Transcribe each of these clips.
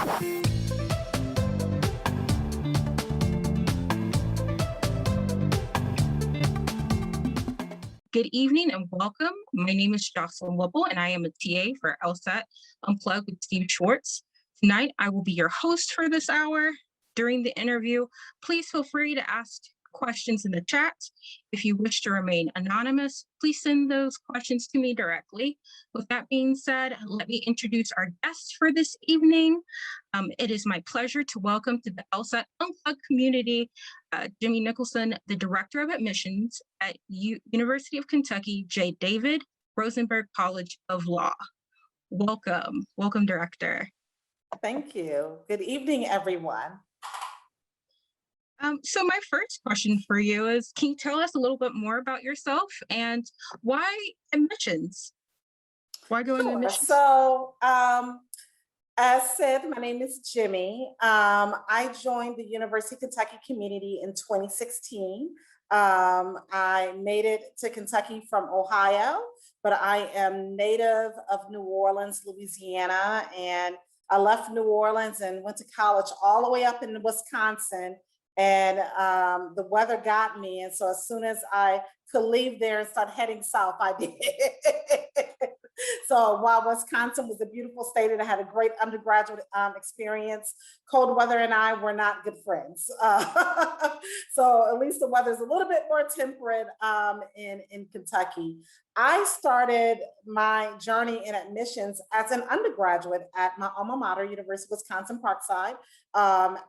Good evening and welcome. My name is Jocelyn Whipple, and I am a TA for Lsat Unplugged with Steve Schwartz. Tonight, I will be your host for this hour. During the interview, please feel free to ask questions in the chat. If you wish to remain anonymous, please send those questions to me directly. With that being said, let me introduce our guest for this evening. It is my pleasure to welcome to the Lsat Unplugged community, Jimmy Nicholson, the Director of Admissions at University of Kentucky, J. David Rosenberg College of Law. Welcome, Director. Thank you. Good evening, everyone. So my first question for you is, can you tell us a little bit more about yourself and why admissions? Why go into admissions? So, as said, my name is Jimmy. I joined the University of Kentucky community in 2016. I made it to Kentucky from Ohio, but I am native of New Orleans, Louisiana, and I left New Orleans and went to college all the way up in Wisconsin. And the weather got me. And so as soon as I could leave there and start heading south, I did. So while Wisconsin was a beautiful state and I had a great undergraduate experience, cold weather and I were not good friends. So at least the weather's a little bit more temperate in Kentucky. I started my journey in admissions as an undergraduate at my alma mater, University of Wisconsin-Parkside,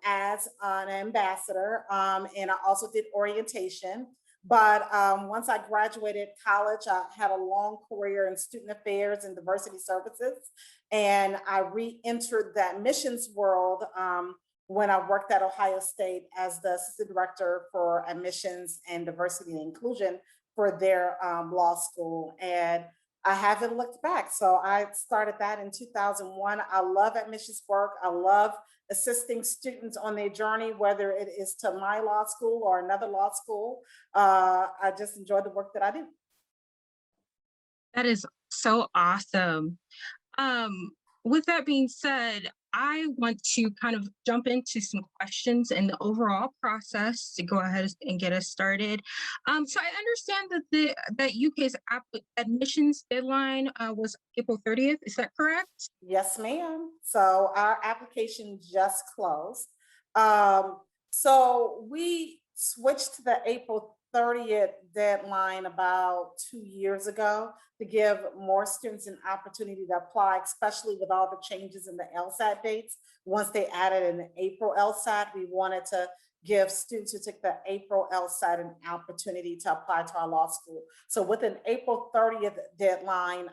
as an ambassador, and I also did orientation. But once I graduated college, I had a long career in student affairs and diversity services, and I re-entered the admissions world when I worked at Ohio State as the assistant director for admissions and diversity and inclusion for their law school. And I haven't looked back. So I started that in 2001. I love admissions work. I love assisting students on their journey, whether it is to my law school or another law school. I just enjoy the work that I do. That is so awesome. With that being said, I want to kind of jump into some questions and the overall process to go ahead and get us started. So I understand that UK's admissions deadline was April 30th. Is that correct? Yes, ma'am. So our application just closed. So we switched to the April 30th deadline about 2 years ago to give more students an opportunity to apply, especially with all the changes in the LSAT dates. Once they added an April LSAT, we wanted to give students who took the April LSAT an opportunity to apply to our law school. So with an April 30th deadline,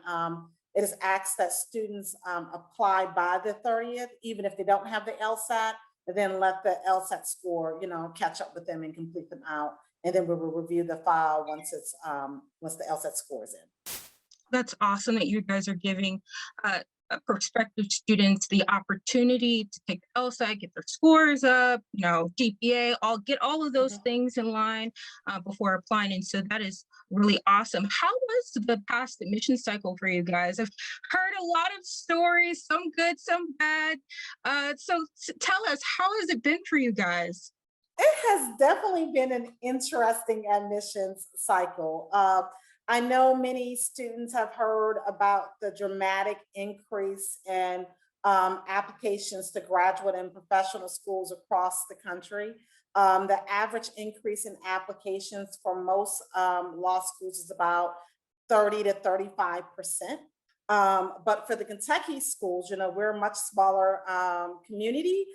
it is asked that students apply by the 30th, even if they don't have the LSAT, and then let the LSAT score, catch up with them and complete them out. And then we will review the file once the LSAT score is in. That's awesome that you guys are giving prospective students the opportunity to take the LSAT, get their scores up, GPA, get all of those things in line before applying. And so that is really awesome. How was the past admission cycle for you guys? I've heard a lot of stories, some good, some bad. So tell us, how has it been for you guys? It has definitely been an interesting admissions cycle. I know many students have heard about the dramatic increase in applications to graduate and professional schools across the country. The average increase in applications for most law schools is about 30 to 35%. But for the Kentucky schools, we're a much smaller community.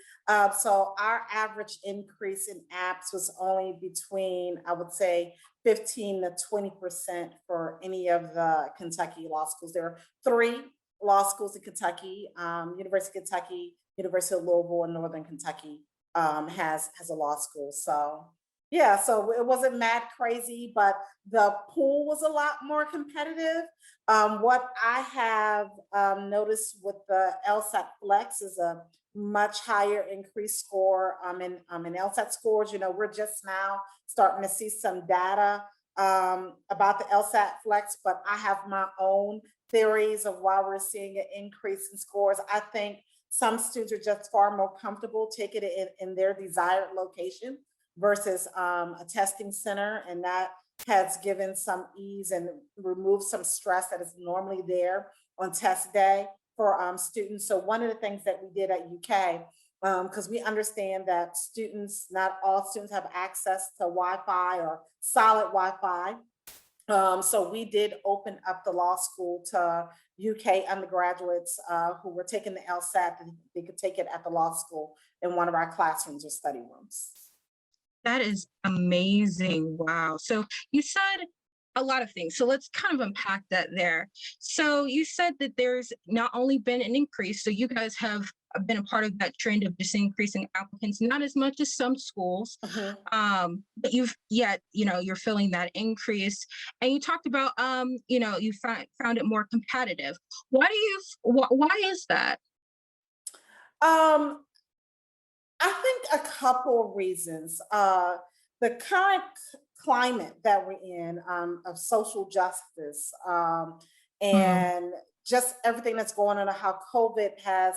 So our average increase in apps was only between, I would say, 15 to 20% for any of the Kentucky law schools. There are 3 law schools in Kentucky, University of Kentucky, University of Louisville, and Northern Kentucky has a law school. So yeah, so it wasn't mad crazy, but the pool was a lot more competitive. What I have noticed with the LSAT Flex is a much higher increased score in LSAT scores. We're just now starting to see some data about the LSAT Flex, but I have my own theories of why we're seeing an increase in scores. I think Some students are just far more comfortable taking it in their desired location versus a testing center. And that has given some ease and removed some stress that is normally there on test day for students. So one of the things that we did at UK, because we understand that students, not all students have access to Wi-Fi or solid Wi-Fi. So we did open up the law school to UK undergraduates who were taking the LSAT, and they could take it at the law school in one of our classrooms or study rooms. That is amazing. Wow. So you said a lot of things. So let's kind of unpack that there. So you said that there's not only been an increase, so you guys have been a part of that trend of just increasing applicants, not as much as some schools, but you're feeling that increase. And you talked about, you found it more competitive. Why is that? Um, I think a couple of reasons. The current climate that we're in of social justice Mm, and just everything that's going on, and how COVID has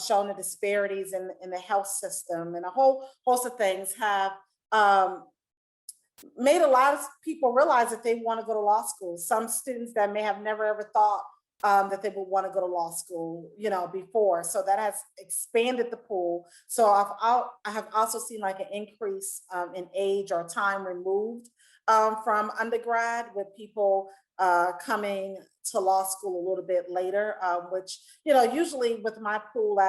shown the disparities in the health system, and a whole host of things have um, made a lot of people realize that they want to go to law school. Some students that may have never ever thought that they would want to go to law school, before. So that has expanded the pool. So I have also seen like an increase in age or time removed from undergrad, with people coming to law school a little bit later, which, usually with my pool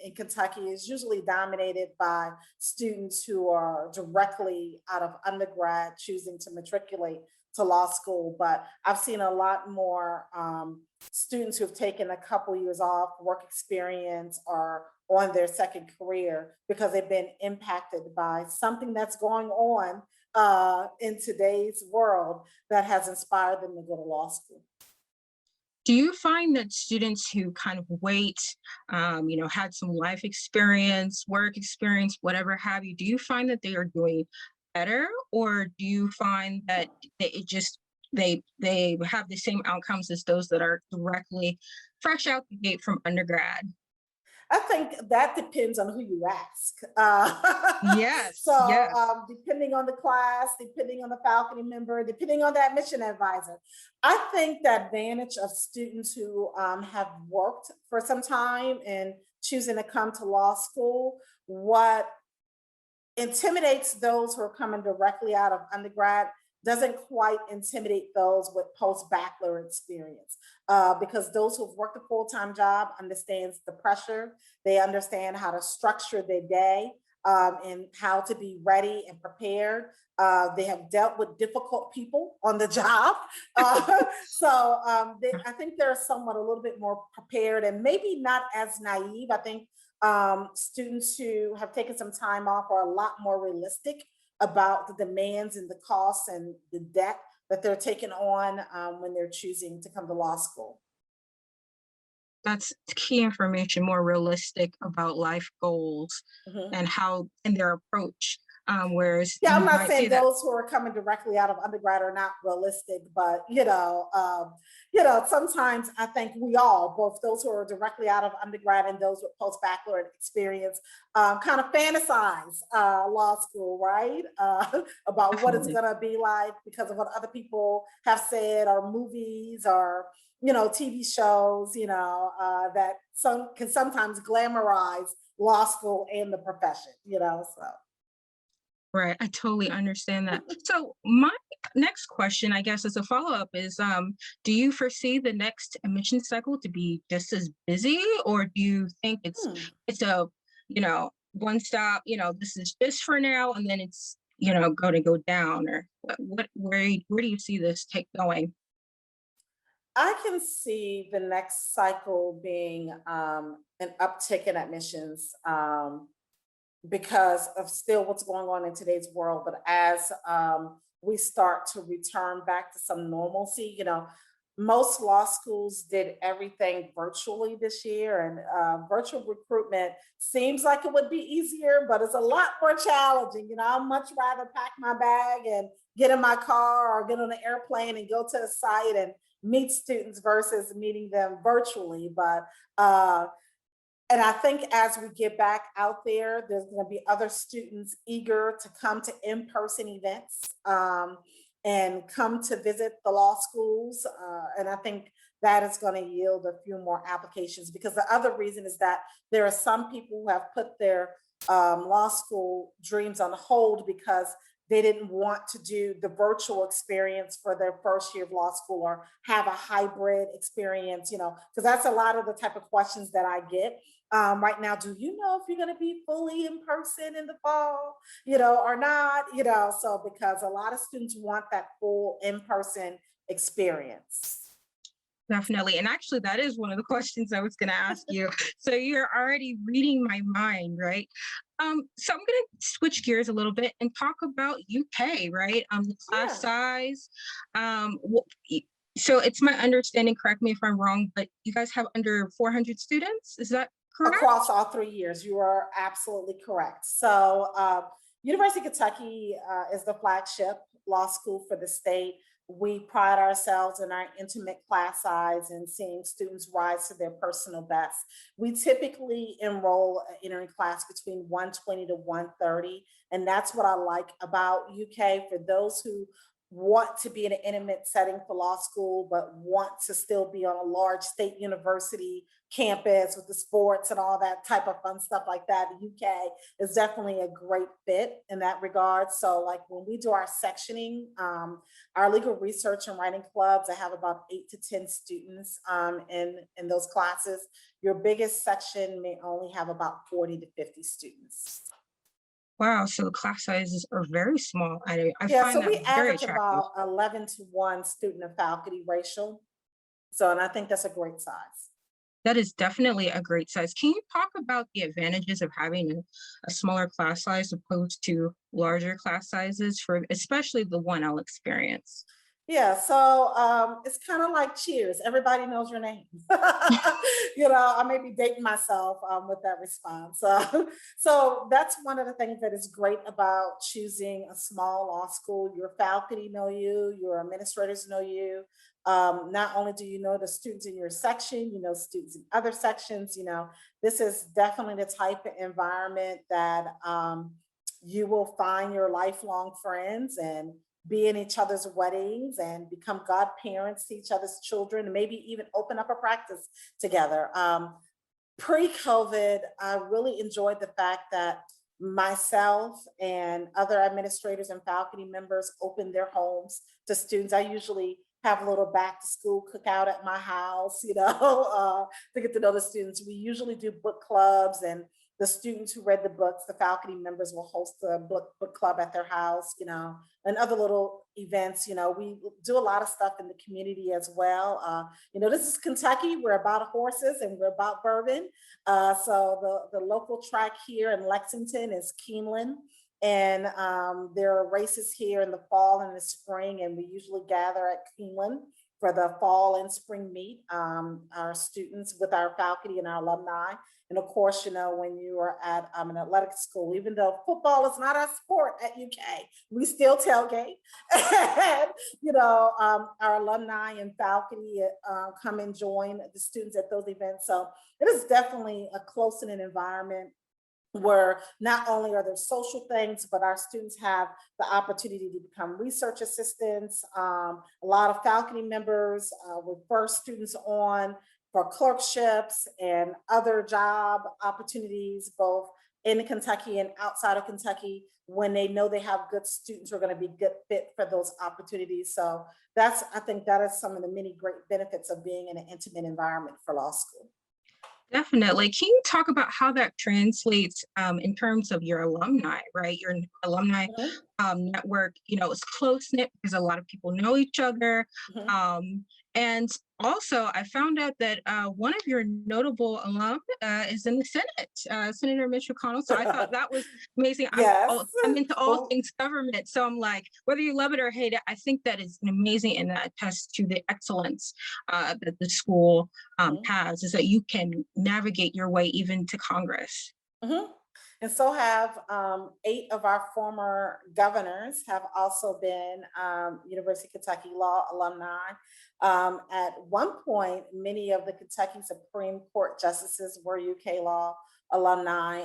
in Kentucky is usually dominated by students who are directly out of undergrad choosing to matriculate to law school. But I've seen a lot more students who've taken a couple years off work experience or on their second career because they've been impacted by something that's going on in today's world that has inspired them to go to law school. Do you find that students who kind of wait, had some life experience, work experience, whatever have you, do you find that they are doing better, or do you find that they have the same outcomes as those that are directly fresh out the gate from undergrad? I think that depends on who you ask. Yes, So, yes. depending on the class, depending on the faculty member, depending on that mission advisor, I think the advantage of students who have worked for some time and choosing to come to law school, what intimidates those who are coming directly out of undergrad doesn't quite intimidate those with post-baccalaureate experience, because those who've worked a full-time job understands the pressure. They understand how to structure their day and how to be ready and prepared. They have dealt with difficult people on the job. I think they're somewhat a little bit more prepared and maybe not as naive. I think students who have taken some time off are a lot more realistic about the demands and the costs and the debt that they're taking on when they're choosing to come to law school. That's key information, more realistic about life goals Mhm. and their approach. Whereas Yeah, I'm you not might say saying that. those who are coming directly out of undergrad are not realistic, but sometimes I think we all, both those who are directly out of undergrad and those with post-baccalaureate experience, kind of fantasize law school, right? About what it's Definitely. gonna be like because of what other people have said, or movies, or TV shows, that some can sometimes glamorize law school and the profession, so. Right, I totally understand that. So my next question, I guess, as a follow-up is, do you foresee the next emission cycle to be just as busy, or do you think Hmm. it's a, one stop, this is just for now, and then it's, going to go down, or where do you see this take going? I can see the next cycle being an uptick in admissions because of still what's going on in today's world. But as we start to return back to some normalcy, most law schools did everything virtually this year, and virtual recruitment seems like it would be easier, but it's a lot more challenging. I'd much rather pack my bag and get in my car or get on an airplane and go to a site and meet students versus meeting them virtually. But And I think as we get back out there, there's going to be other students eager to come to in-person events, and come to visit the law schools. And I think that is going to yield a few more applications, because the other reason is that there are some people who have put their law school dreams on hold because they didn't want to do the virtual experience for their first year of law school, or have a hybrid experience, because that's a lot of the type of questions that I get right now. Do you know if you're going to be fully in person in the fall, or not? So because a lot of students want that full in-person experience. Definitely. And actually, that is one of the questions I was going to ask you. So you're already reading my mind, right? So I'm going to switch gears a little bit and talk about UK, right? The class Yeah. size. So it's my understanding, correct me if I'm wrong, but you guys have under 400 students. Is that correct? Across all 3 years, you are absolutely correct. So University of Kentucky is the flagship law school for the state. We pride ourselves in our intimate class size and seeing students rise to their personal best. We typically enroll an entering class between 120 to 130. And that's what I like about UK. For those who want to be in an intimate setting for law school, but want to still be on a large state university campus with the sports and all that type of fun stuff like that, the UK is definitely a great fit in that regard. So like when we do our sectioning, our legal research and writing clubs, I have about 8 to 10 students in those classes. Your biggest section may only have about 40 to 50 students. Wow. So the class sizes are very small. I Yeah, find so that we very average attractive. about 11 to 1 student to faculty ratio. So, and I think that's a great size. That is definitely a great size. Can you talk about the advantages of having a smaller class size opposed to larger class sizes for especially the 1L experience? Yeah, so it's kind of like Cheers. Everybody knows your name. I may be dating myself with that response. So that's one of the things that is great about choosing a small law school. Your faculty know you, your administrators know you. Not only do you know the students in your section, you know students in other sections. This is definitely the type of environment that you will find your lifelong friends and be in each other's weddings and become godparents to each other's children, and maybe even open up a practice together. Pre-COVID, I really enjoyed the fact that myself and other administrators and faculty members opened their homes to students. I usually have a little back to school cookout at my house, to get to know the students. We usually do book clubs, and the students who read the books, the faculty members will host a book club at their house, and other little events. We do a lot of stuff in the community as well. This is Kentucky. We're about horses and we're about bourbon. So the local track here in Lexington is Keeneland. And there are races here in the fall and the spring, and we usually gather at Keeneland for the fall and spring meet, our students with our faculty and our alumni. And of course, when you are at an athletic school, even though football is not our sport at UK, we still tailgate. And, our alumni and faculty come and join the students at those events. So it is definitely a close-knit environment where not only are there social things, but our students have the opportunity to become research assistants. A lot of faculty members refer students on for clerkships and other job opportunities, both in Kentucky and outside of Kentucky, when they know they have good students who are going to be good fit for those opportunities. So I think that is some of the many great benefits of being in an intimate environment for law school. Definitely. Can you talk about how that translates in terms of your alumni, right? Your alumni network, is close knit because a lot of people know each other. And also, I found out that one of your notable alum is in the Senate, Senator Mitch McConnell. So I thought that was amazing. Yes. I'm into all things government. So I'm like, whether you love it or hate it, I think that is amazing, and that attests to the excellence that the school has, is that you can navigate your way even to Congress. And so have 8 of our former governors have also been University of Kentucky Law alumni. At one point, many of the Kentucky Supreme Court justices were UK Law alumni.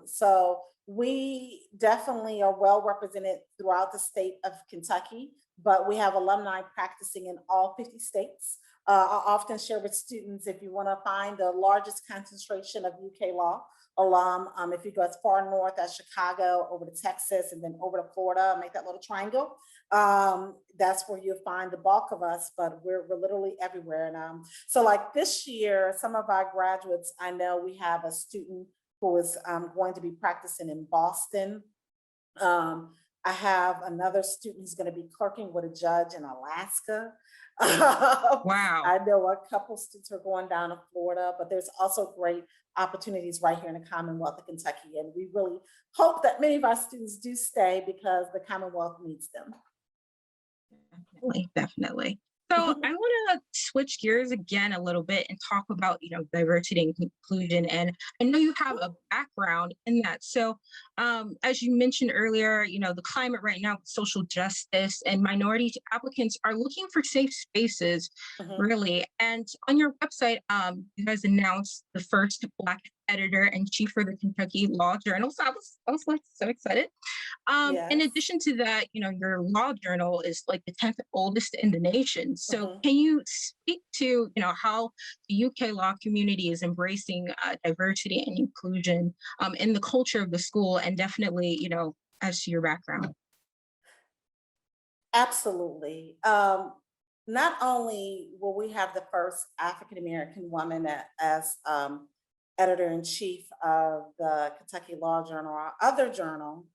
So we definitely are well represented throughout the state of Kentucky, but we have alumni practicing in all 50 states. I often share with students, if you want to find the largest concentration of UK law alum, if you go as far north as Chicago, over to Texas, and then over to Florida, make that little triangle, that's where you'll find the bulk of us, but we're literally everywhere. And so like this year, some of our graduates, I know we have a student who is going to be practicing in Boston. I have another student who's going to be clerking with a judge in Alaska. Wow. I know a couple students are going down to Florida, but there's also great opportunities right here in the Commonwealth of Kentucky. And we really hope that many of our students do stay because the Commonwealth needs them. Definitely, definitely. So I want to switch gears again a little bit and talk about, diversity and inclusion. And I know you have a background in that. So as you mentioned earlier, the climate right now, social justice and minority applicants are looking for safe spaces, Mhm. really. And on your website, you guys announced the first Black editor in chief for the Kentucky Law Journal. So I was like so excited. In Yes. addition to that, your law journal is like the 10th oldest in the nation. So Mhm. can you speak to, how the UK law community is embracing diversity and inclusion in the culture of the school and definitely, as to your background? Absolutely. Not only will we have the first African American woman as editor in chief of the Kentucky Law Journal, our other journal,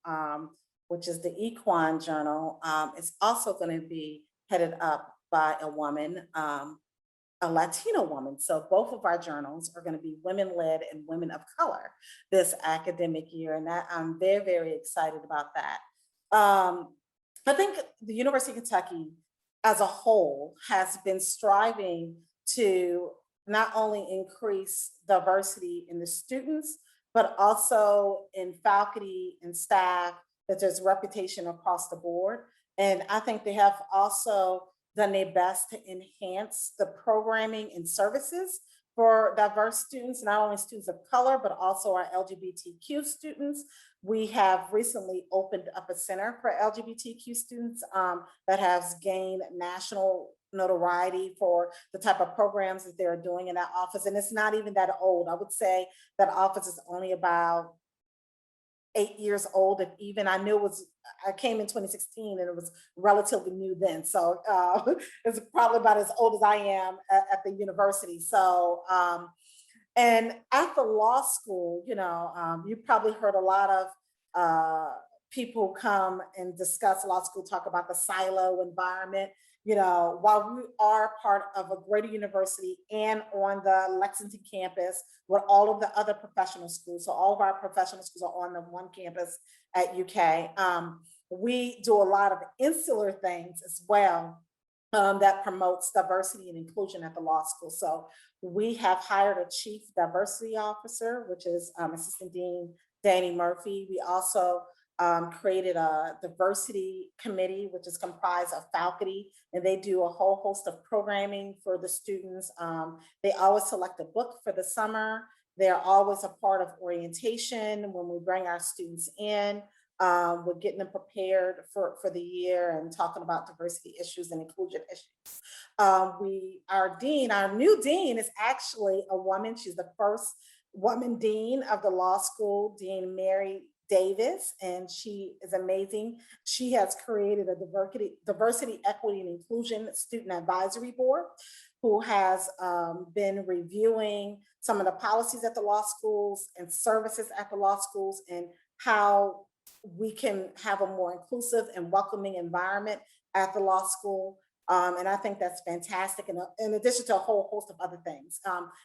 which is the Equine Journal, is also going to be headed up by a woman, a Latino woman. So both of our journals are going to be women led and women of color this academic year. And that I'm very, very excited about that. Um, I think the University of Kentucky as a whole has been striving to not only increase diversity in the students, but also in faculty and staff, that there's reputation across the board. And I think they have also done their best to enhance the programming and services for diverse students, not only students of color, but also our LGBTQ students. We have recently opened up a center for LGBTQ students that has gained national notoriety for the type of programs that they're doing in that office. And it's not even that old. I would say that office is only about 8 years old, if even. I came in 2016 and it was relatively new then. So it's probably about as old as I am at the university. So, and at the law school, you probably heard a lot of people come and discuss law school, talk about the silo environment. While we are part of a greater university and on the Lexington campus with all of the other professional schools, so all of our professional schools are on the one campus at UK. We do a lot of insular things as well that promotes diversity and inclusion at the law school. So we have hired a chief diversity officer, which is Assistant Dean Danny Murphy. We also created a diversity committee, which is comprised of faculty, and they do a whole host of programming for the students. They always select a book for the summer. They're always a part of orientation when we bring our students in. We're getting them prepared for the year and talking about diversity issues and inclusion issues. Our new dean is actually a woman. She's the first woman dean of the law school, Dean Mary Davis, and she is amazing. She has created a diversity, equity, and inclusion student advisory board who has been reviewing some of the policies at the law schools and services at the law schools and how we can have a more inclusive and welcoming environment at the law school. And I think that's fantastic. And in addition to a whole host of other things.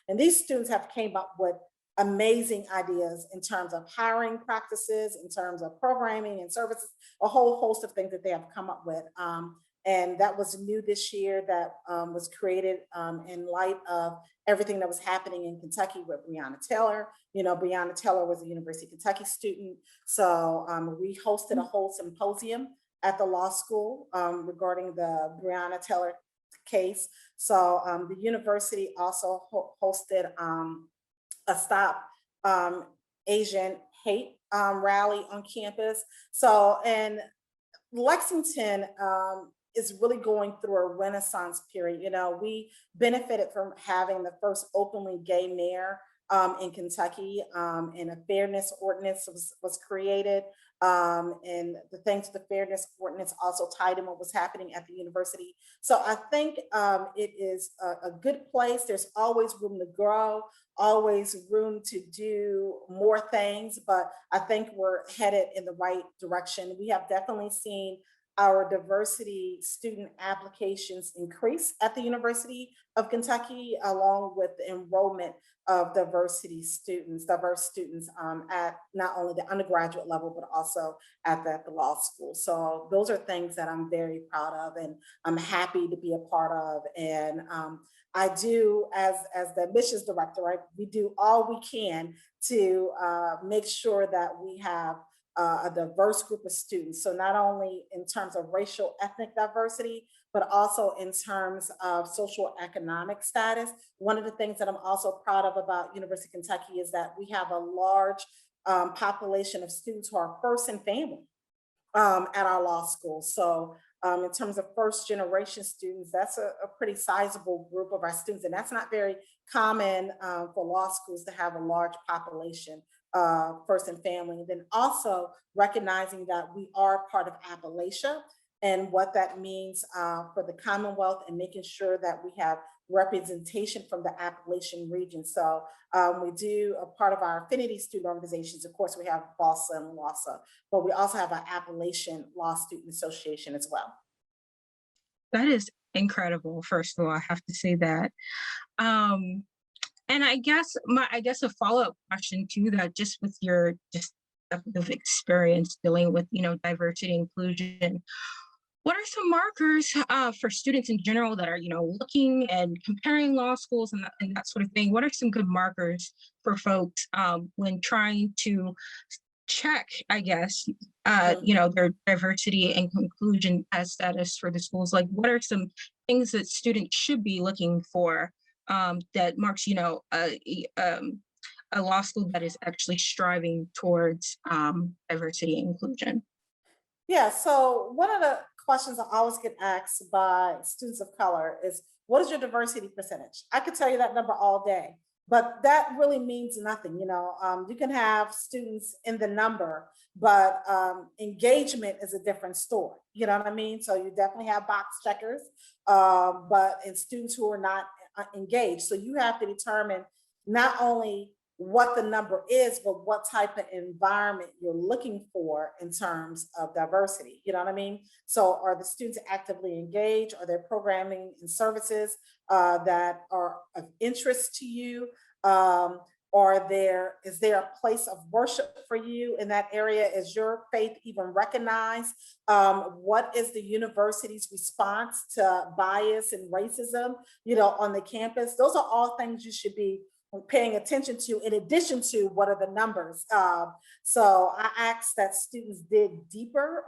And these students have came up with amazing ideas in terms of hiring practices, in terms of programming and services, a whole host of things that they have come up with. And that was new this year, that was created in light of everything that was happening in Kentucky with Breonna Taylor. Breonna Taylor was a University of Kentucky student. So we hosted a whole symposium at the law school regarding the Breonna Taylor case. So the university also hosted a Stop Asian Hate rally on campus. So, and Lexington is really going through a renaissance period. We benefited from having the first openly gay mayor in Kentucky, and a fairness ordinance was created. And the thanks to the fairness ordinance also tied in what was happening at the university. So I think it is a good place. There's always room to grow, always room to do more things, but I think we're headed in the right direction. We have definitely seen our diversity student applications increase at the University of Kentucky, along with the enrollment of diverse students at not only the undergraduate level, but also at the law school. So those are things that I'm very proud of and I'm happy to be a part of. And I do, as the admissions director, right, we do all we can to make sure that we have a diverse group of students. So not only in terms of racial, ethnic diversity, but also in terms of social economic status. One of the things that I'm also proud of about University of Kentucky is that we have a large population of students who are first in family at our law school. So in terms of first generation students, that's a pretty sizable group of our students. And that's not very common for law schools to have a large population first in family. And then also recognizing that we are part of Appalachia and what that means for the Commonwealth, and making sure that we have representation from the Appalachian region. So we do a part of our affinity student organizations. Of course, we have BALSA and LAWSA, but we also have an Appalachian Law Student Association as well. That is incredible. First of all, I have to say that. And I guess a follow-up question to that, just with your just of experience dealing with diversity and inclusion, what are some markers for students in general that are looking and comparing law schools and that sort of thing? What are some good markers for folks when trying to check, I guess, their diversity and inclusion as status for the schools? Like, what are some things that students should be looking for that marks, a law school that is actually striving towards diversity and inclusion? Yeah, so one of the questions I always get asked by students of color is, what is your diversity percentage? I could tell you that number all day, but that really means nothing. You can have students in the number, but engagement is a different story. You know what I mean? So you definitely have box checkers, but in students who are not engaged. So you have to determine not only what the number is, but what type of environment you're looking for in terms of diversity. You know what I mean? So are the students actively engaged? Are there programming and services that are of interest to you? Is there a place of worship for you in that area? Is your faith even recognized? What is the university's response to bias and racism, on the campus? Those are all things you should be paying attention to, in addition to what are the numbers. So I ask that students dig deeper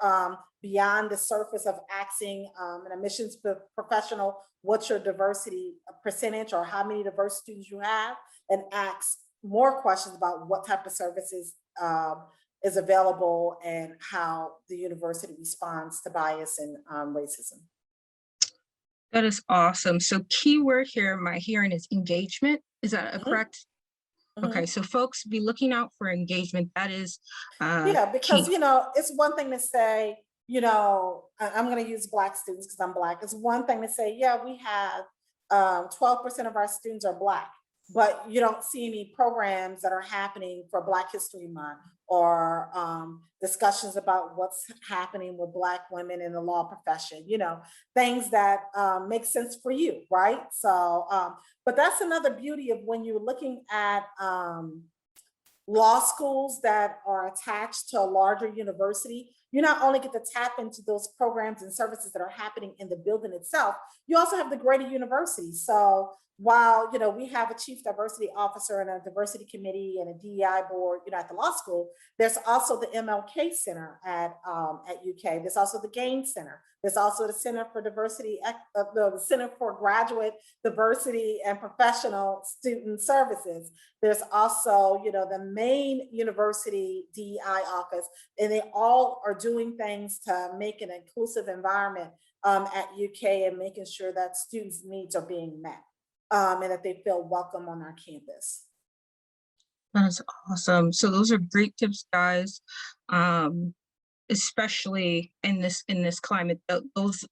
beyond the surface of asking an admissions professional, what's your diversity percentage or how many diverse students you have, and ask more questions about what type of services is available and how the university responds to bias and racism. That is awesome. So keyword here, my hearing is engagement. Is that a correct? Okay, so folks, be looking out for engagement. That is yeah, because key. It's one thing to say, I'm going to use Black students because I'm Black. It's one thing to say, yeah, we have 12% of our students are Black, but you don't see any programs that are happening for Black History Month or discussions about what's happening with Black women in the law profession, things that make sense for you, right? So, but that's another beauty of when you're looking at law schools that are attached to a larger university. you not only get to tap into those programs and services that are happening in the building itself, you also have the greater university. So while we have a chief diversity officer and a diversity committee and a DEI board, at the law school, there's also the MLK Center at UK. There's also the Gaines Center. There's also the Center for Diversity, the Center for Graduate Diversity and Professional Student Services. There's also, the main university DEI office, and they all are doing things to make an inclusive environment at UK and making sure that students' needs are being met and that they feel welcome on our campus. That's awesome. So those are great tips, guys. Especially in this climate, those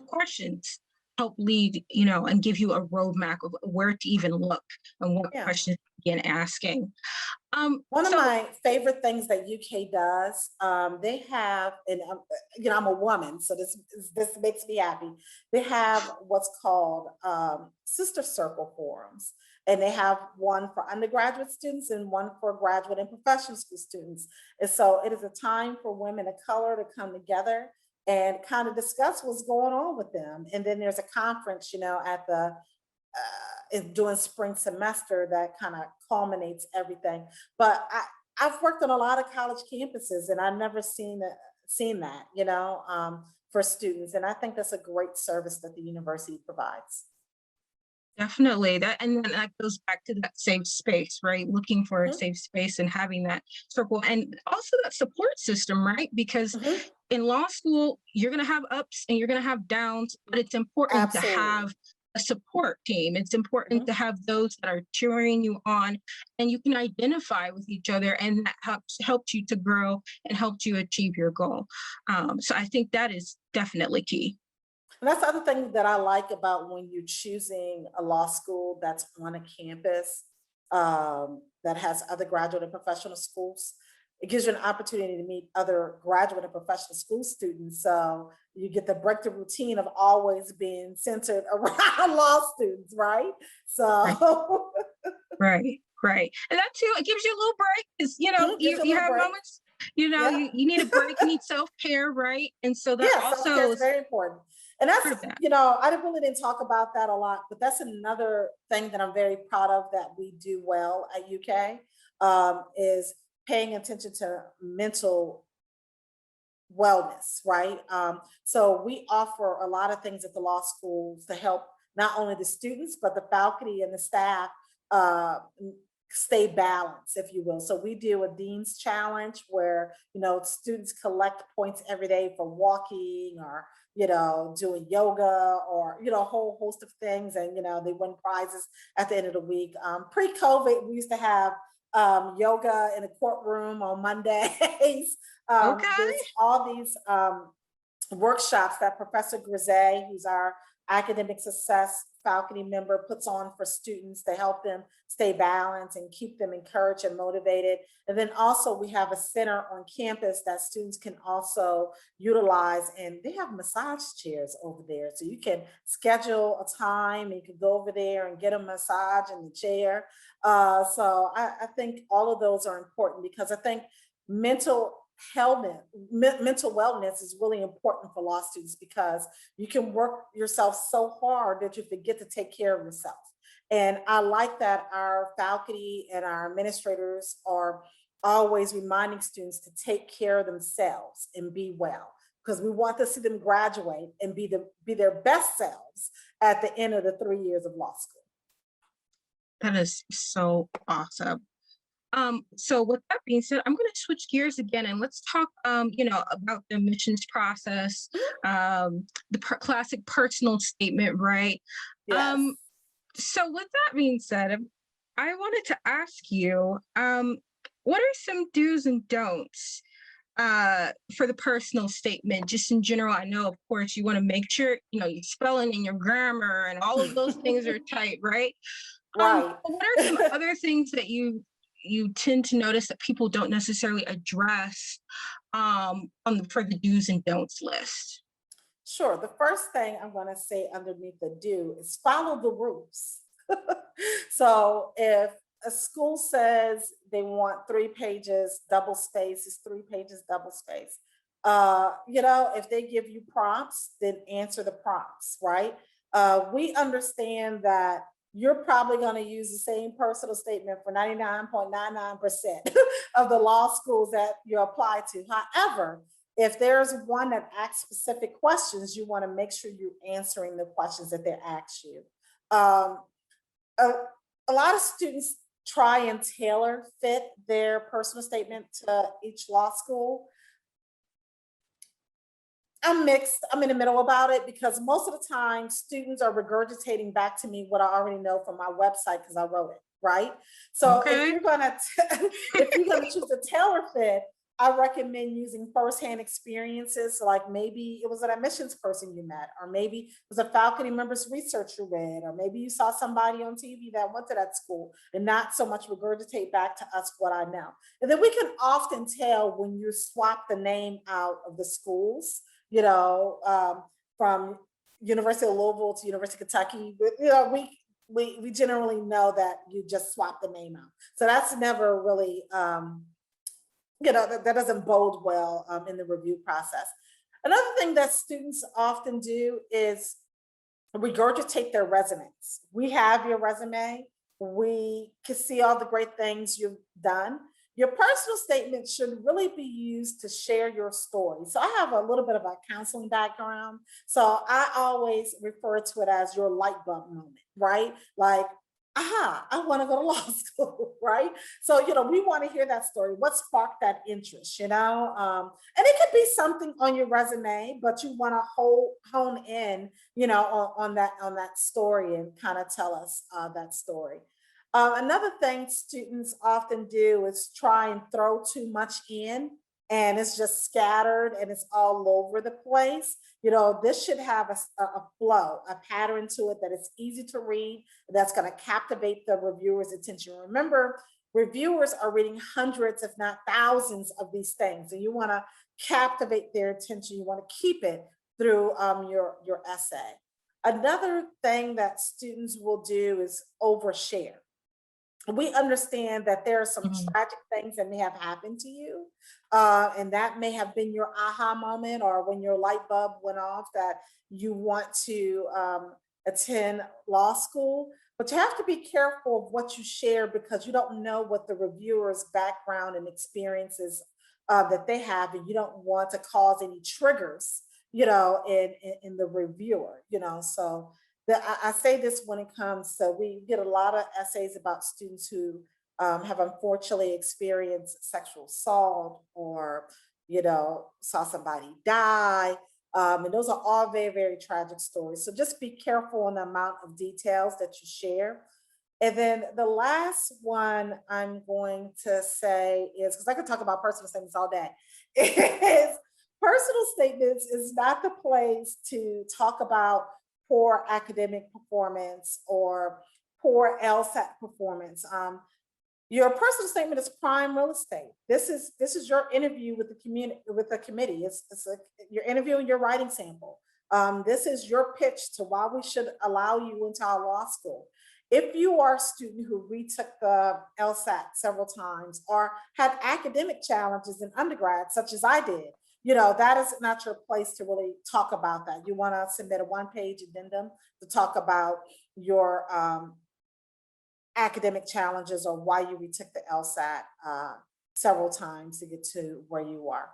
questions help lead, and give you a roadmap of where to even look and what questions to begin asking. One of my favorite things that UK does, they have, and I'm a woman, so this makes me happy. They have what's called sister circle forums. And they have one for undergraduate students and one for graduate and professional school students. And so it is a time for women of color to come together and kind of discuss what's going on with them. And then there's a conference, at the during spring semester that kind of culminates everything. But I've worked on a lot of college campuses, and I've never seen that, for students. And I think that's a great service that the university provides. Definitely and then that goes back to that safe space, right? Looking for a safe space and having that circle, and also that support system, right? Because in law school, you're going to have ups and you're going to have downs, but it's important to have a support team. It's important to have those that are cheering you on, and you can identify with each other, and that helps you to grow and helps you achieve your goal. So I think that is definitely key. And that's the other thing that I like about when you're choosing a law school that's on a campus that has other graduate and professional schools. It gives you an opportunity to meet other graduate and professional school students. So you get to break the routine of always being centered around law students, right? So right. And that too, it gives you a little break because you have moments, you need a break, you need self-care, right? And so that also is very important. And that's, I really didn't talk about that a lot, but that's another thing that I'm very proud of that we do well at UK is paying attention to mental wellness, right? So we offer a lot of things at the law schools to help not only the students, but the faculty and the staff stay balanced, if you will. So we do a Dean's Challenge where, students collect points every day for walking or, doing yoga or, a whole host of things. And, they win prizes at the end of the week. Pre-COVID, we used to have yoga in a courtroom on Mondays. There's all these workshops that Professor Grise, who's our academic success faculty member, puts on for students to help them stay balanced and keep them encouraged and motivated. And then also we have a center on campus that students can also utilize, and they have massage chairs over there. So you can schedule a time and you can go over there and get a massage in the chair. So I think all of those are important because I think mental wellness is really important for law students because you can work yourself so hard that you forget to take care of yourself. And I like that our faculty and our administrators are always reminding students to take care of themselves and be well, because we want to see them graduate and be their best selves at the end of the 3 years of law school. That is so awesome. So with that being said, I'm going to switch gears again and let's talk, about the admissions process, the classic personal statement, right? Yes. So with that being said, I wanted to ask you, what are some do's and don'ts for the personal statement, just in general? I know, of course, you want to make sure, your spelling and your grammar and all of those things are tight, right? Right. But what are some other things that you tend to notice that people don't necessarily address for the do's and don'ts list? Sure. The first thing I'm going to say underneath the do is follow the rules. So if a school says they want 3 pages double space, it's 3 pages double space. If they give you prompts, then answer the prompts, right? We understand that you're probably going to use the same personal statement for 99.99% of the law schools that you apply to. However, if there's one that asks specific questions, you want to make sure you're answering the questions that they ask you. Um, a, a lot of students try and tailor fit their personal statement to each law school. I'm mixed. I'm in the middle about it because most of the time students are regurgitating back to me what I already know from my website because I wrote it, right? So if Okay. you're gonna if you're gonna choose a tailor fit, I recommend using firsthand experiences. So like maybe it was an admissions person you met, or maybe it was a faculty member's research you read, or maybe you saw somebody on TV that went to that school, and not so much regurgitate back to us what I know. And then we can often tell when you swap the name out of the schools, from University of Louisville to University of Kentucky. We generally know that you just swap the name out. So that's never really, that doesn't bode well in the review process. Another thing that students often do is regurgitate their resumes. We have your resume. We can see all the great things you've done. Your personal statement should really be used to share your story. So I have a little bit of a counseling background. So I always refer to it as your light bulb moment, right? Like, aha, I want to go to law school, right? So, we want to hear that story. What sparked that interest, And it could be something on your resume, but you want to hone in, on that story and kind of tell us that story. Another thing students often do is try and throw too much in, and it's just scattered and it's all over the place. This should have a flow, a pattern to it that is easy to read, that's going to captivate the reviewer's attention. Remember, reviewers are reading hundreds, if not thousands, of these things, and you want to captivate their attention. You want to keep it through your essay. Another thing that students will do is overshare. We understand that there are some Mhm. tragic things that may have happened to you, and that may have been your aha moment, or when your light bulb went off that you want to attend law school. But you have to be careful of what you share, because you don't know what the reviewer's background and experiences that they have, and you don't want to cause any triggers, in the reviewer. So I say this when it comes to, we get a lot of essays about students who have unfortunately experienced sexual assault, or, saw somebody die. And those are all very, very tragic stories. So just be careful on the amount of details that you share. And then the last one I'm going to say is, because I could talk about personal statements all day, is personal statements is not the place to talk about poor academic performance or poor LSAT performance. Your personal statement is prime real estate. This is your interview with the community, with the committee. You're interviewing your writing sample. This is your pitch to why we should allow you into our law school. If you are a student who retook the LSAT several times, or had academic challenges in undergrad, such as I did, that is not your place to really talk about that. You want to submit a one-page addendum to talk about your academic challenges, or why you retook the LSAT several times to get to where you are.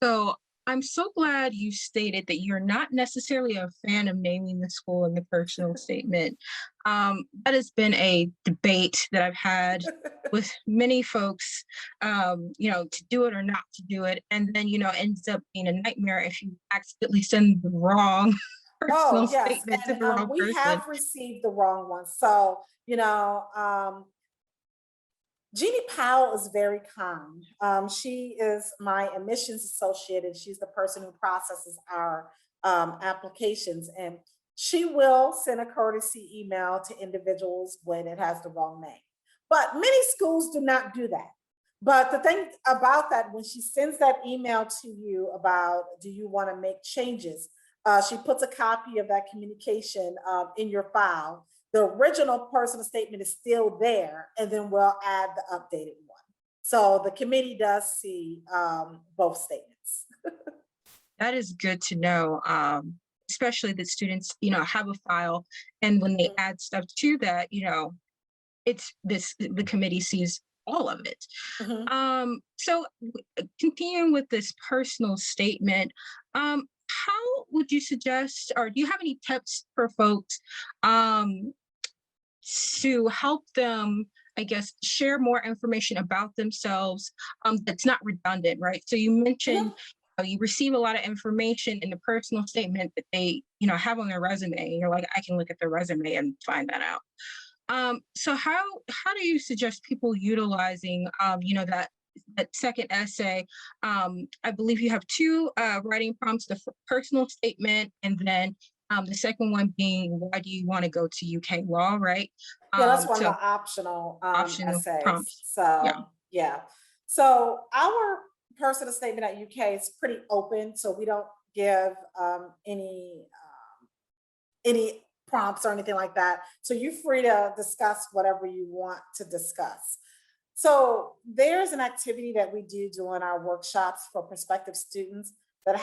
So I'm so glad you stated that you're not necessarily a fan of naming the school in the personal statement. That has been a debate that I've had with many folks, to do it or not to do it. And then, ends up being a nightmare if you accidentally send the wrong personal Oh, yes. statement to And the wrong we person. have received the wrong one. So, Jeannie Powell is very kind. She is my admissions associate, and she's the person who processes our applications. And she will send a courtesy email to individuals when it has the wrong name. But many schools do not do that. But the thing about that, when she sends that email to you about, do you want to make changes? She puts a copy of that communication in your file. The original personal statement is still there, and then we'll add the updated one. So the committee does see both statements. That is good to know, especially that students, have a file, and when they add stuff to that, it's this the committee sees all of it. Mhm. So continuing with this personal statement, how would you suggest, or do you have any tips for folks um, to help them, I guess, share more information about themselves that's not redundant, right? So you mentioned Mhm. you receive a lot of information in the personal statement that they, have on their resume. And you're like, I can look at their resume and find that out. So how do you suggest people utilizing, that second essay? I believe you have two writing prompts: the personal statement, and then the second one being, why do you want to go to UK law, right? Yeah, that's one of So the optional optional essays. prompts. Yeah. So yeah. So our personal statement at UK is pretty open. So we don't give any prompts or anything like that. So you're free to discuss whatever you want to discuss. So there's an activity that we do during our workshops for prospective students that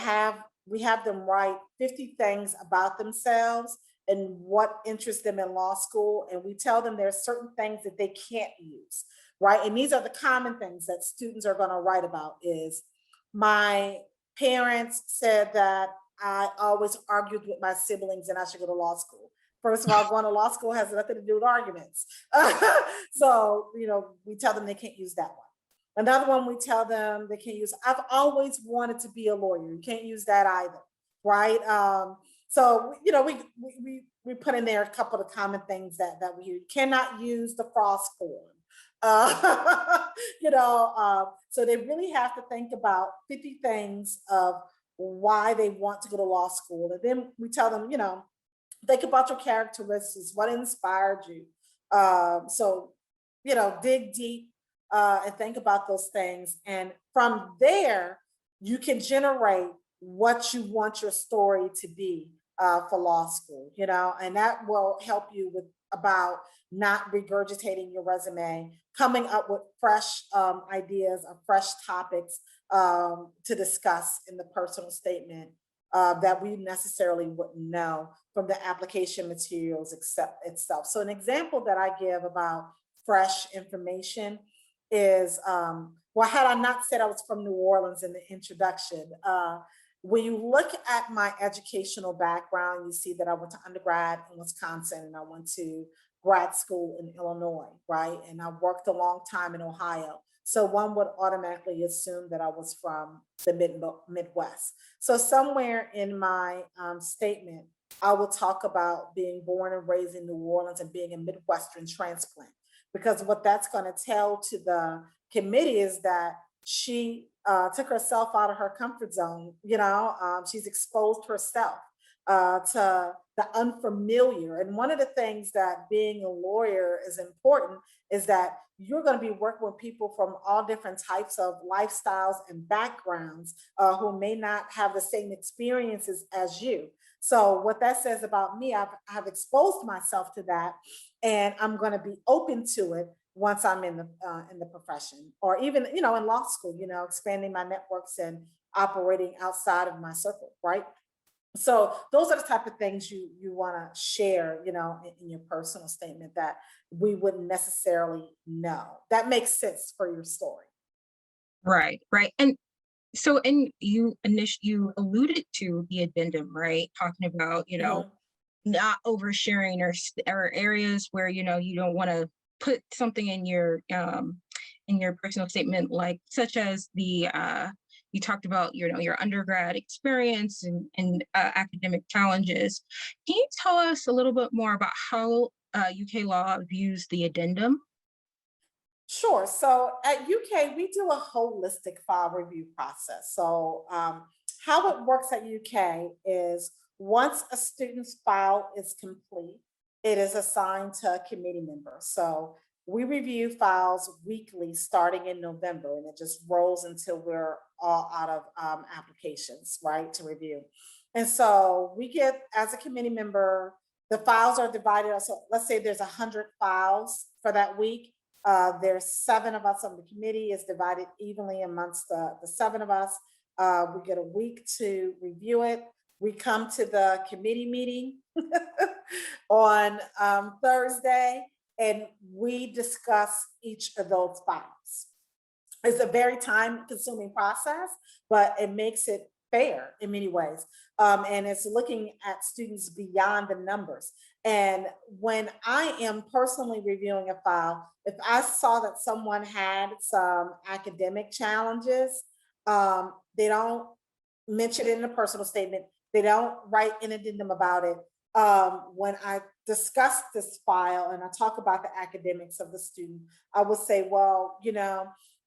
we have them write 50 things about themselves and what interests them in law school. And we tell them there's certain things that they can't use, right? And these are the common things that students are going to write about is my parents said that I always argued with my siblings and I should go to law school. First of all, going to law school has nothing to do with arguments. So, we tell them they can't use that one. Another one, we tell them they can't use, I've always wanted to be a lawyer. You can't use that either, right? So, we put in there a couple of common things that we hear. You cannot use the frost form. So they really have to think about 50 things of why they want to go to law school. And then we tell them, think about your characteristics, what inspired you. So, dig deep and think about those things. And from there, you can generate what you want your story to be for law school, and that will help you with about not regurgitating your resume, coming up with fresh ideas or fresh topics to discuss in the personal statement that we necessarily wouldn't know from the application materials itself. So an example that I give about fresh information is, well, had I not said I was from New Orleans in the introduction, when you look at my educational background, you see that I went to undergrad in Wisconsin and I went to grad school in Illinois, right? And I worked a long time in Ohio. So one would automatically assume that I was from the Midwest. So somewhere in my statement, I will talk about being born and raised in New Orleans and being a Midwestern transplant. Because what that's going to tell to the committee is that she took herself out of her comfort zone. She's exposed herself to the unfamiliar. And one of the things that being a lawyer is important is that you're going to be working with people from all different types of lifestyles and backgrounds who may not have the same experiences as you. So what that says about me, I've exposed myself to that, and I'm going to be open to it once I'm in the profession, or even in law school. Expanding my networks and operating outside of my circle, right? So those are the type of things you want to share, in your personal statement that we wouldn't necessarily know. That makes sense for your story. Right, right. And so, and you alluded to the addendum, right? Talking about, Mhm. not oversharing, or areas where, you don't want to put something in your personal statement, like such as the you talked about, your undergrad experience and academic challenges. Can you tell us a little bit more about how UK law views the addendum? Sure. So at UK, we do a holistic file review process. So how it works at UK is once a student's file is complete, it is assigned to a committee member. So we review files weekly starting in November, and it just rolls until we're all out of applications, right, to review. And so we get, as a committee member, the files are divided. So let's say there's 100 files for that week. There's 7 of us on the committee. It's divided evenly amongst the 7 of us. We get a week to review it. We come to the committee meeting on Thursday, and we discuss each of those files. It's a very time-consuming process, but it makes it fair in many ways. And it's looking at students beyond the numbers. And when I am personally reviewing a file, if I saw that someone had some academic challenges, they don't mention it in a personal statement. They don't write an addendum about it. When I discuss this file and I talk about the academics of the student, I would say, well,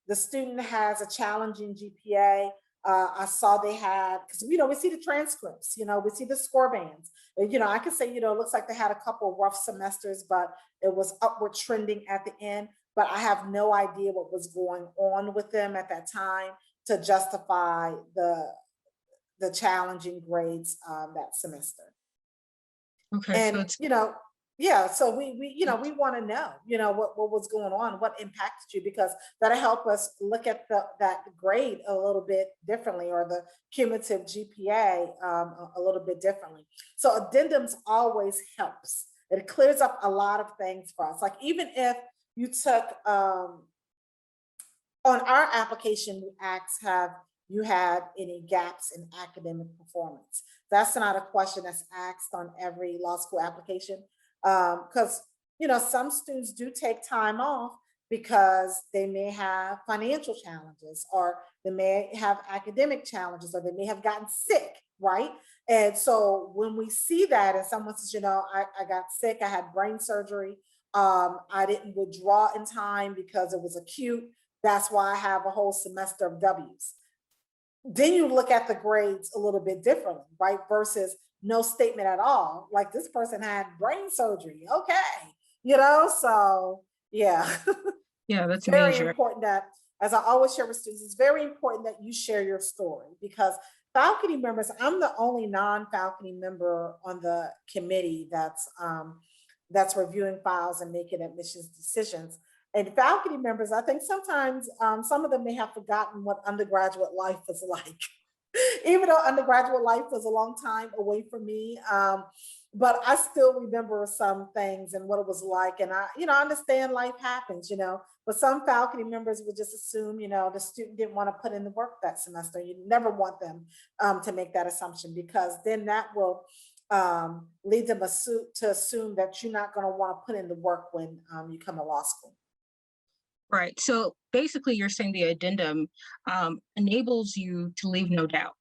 the student has a challenging GPA. I saw they had, because we see the transcripts, we see the score bands. I could say, it looks like they had a couple of rough semesters, but it was upward trending at the end. But I have no idea what was going on with them at that time to justify the challenging grades that semester. Okay, And so it's yeah, so we want to know, what was going on, what impacted you, because that'll help us look at that grade a little bit differently, or the cumulative GPA a little bit differently. So addendums always helps. It clears up a lot of things for us. Like, even if you took on our application, we asked, have you had any gaps in academic performance? That's not a question that's asked on every law school application. Because some students do take time off because they may have financial challenges, or they may have academic challenges, or they may have gotten sick, right? And so when we see that and someone says, I got sick, I had brain surgery, I didn't withdraw in time because it was acute, that's why I have a whole semester of W's. Then you look at the grades a little bit differently, right? Versus no statement at all. Like, this person had brain surgery. Okay. So yeah. yeah, that's Very major. important that, as I always share with students, it's very important that you share your story, because faculty members, I'm the only non-faculty member on the committee that's reviewing files and making admissions decisions. And faculty members, I think sometimes some of them may have forgotten what undergraduate life was like. Even though undergraduate life was a long time away from me, but I still remember some things and what it was like. And I understand life happens, but some faculty members would just assume, the student didn't want to put in the work that semester. You never want them to make that assumption, because then that will lead them to assume that you're not going to want to put in the work when you come to law school. Right. So basically, you're saying the addendum enables you to leave no doubt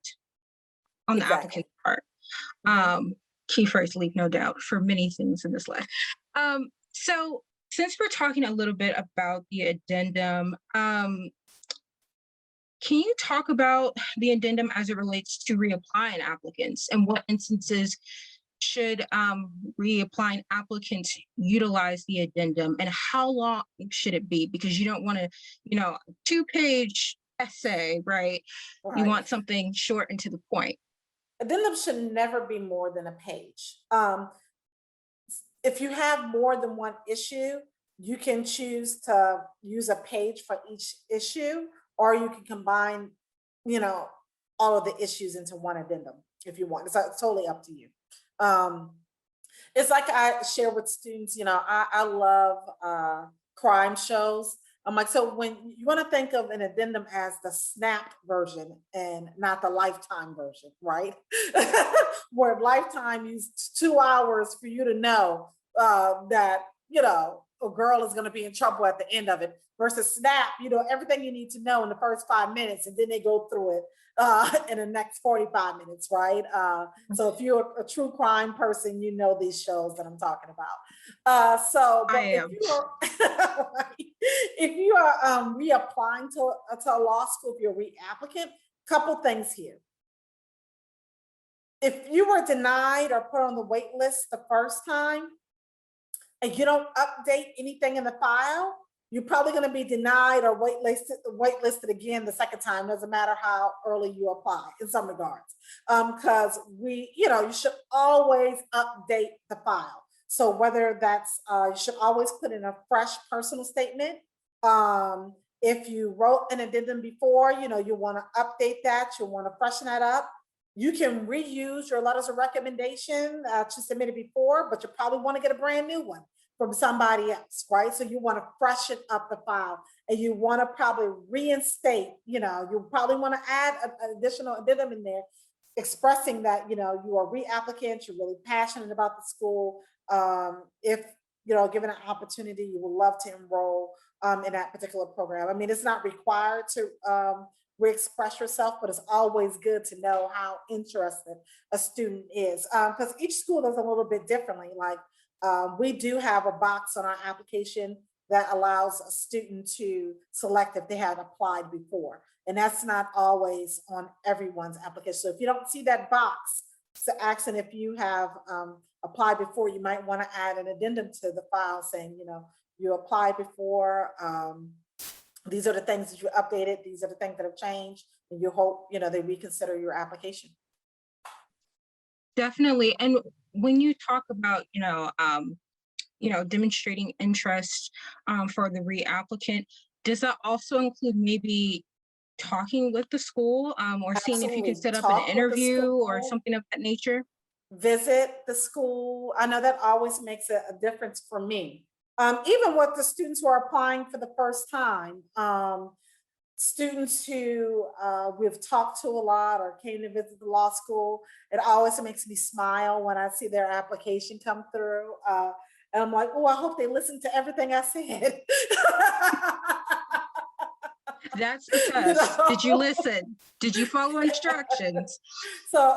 on the applicant's part. Key phrase, leave no doubt, for many things in this life. So since we're talking a little bit about the addendum, can you talk about the addendum as it relates to reapplying applicants, and what instances should reapplying applicants utilize the addendum, and how long should it be? Because you don't want to, 2-page essay, right? You want something short and to the point. Addendum should never be more than a page. If you have more than one issue, you can choose to use a page for each issue, or you can combine, all of the issues into one addendum if you want. It's totally up to you. It's like I share with students, I love crime shows. I'm like, so when you want to think of an addendum as the snap version and not the lifetime version, right? Where lifetime used 2 hours for you to know that, a girl is going to be in trouble at the end of it, versus snap, everything you need to know in the first 5 minutes, and then they go through it in the next 45 minutes, right? So if you're a true crime person, you know these shows that I'm talking about. If you are reapplying to a law school, if you're a reapplicant, couple things here. If you were denied or put on the wait list the first time, and you don't update anything in the file, you're probably going to be denied or waitlisted again the second time. Doesn't matter how early you apply in some regards, because you should always update the file. So whether that's, you should always put in a fresh personal statement. If you wrote an addendum before, you want to update that, you want to freshen that up. You can reuse your letters of recommendation to submit it before, but you probably want to get a brand new one from somebody else, right? So you want to freshen up the file, and you want to probably reinstate, you probably want to add an additional addendum in there expressing that, you are a reapplicant, you're really passionate about the school. If, given an opportunity, you would love to enroll in that particular program. I mean, it's not required to re-express yourself, but it's always good to know how interested a student is, because each school does a little bit differently. Like we do have a box on our application that allows a student to select if they had applied before. And that's not always on everyone's application. So if you don't see that box, so asking if you have applied before, you might want to add an addendum to the file saying, you applied before. These are the things that you updated. These are the things that have changed, and you hope, they reconsider your application. Definitely. And when you talk about, demonstrating interest for the reapplicant, does that also include maybe talking with the school or seeing if you can Absolutely. set up an Talk with the interview or school, something of that nature? visit the school. I know that always makes a difference for me. Even with the students who are applying for the first time, students who we've talked to a lot or came to visit the law school, it always makes me smile when I see their application come through. And I'm like, oh, I hope they listened to everything I said. That's the test. Did you listen? Did you follow instructions? So,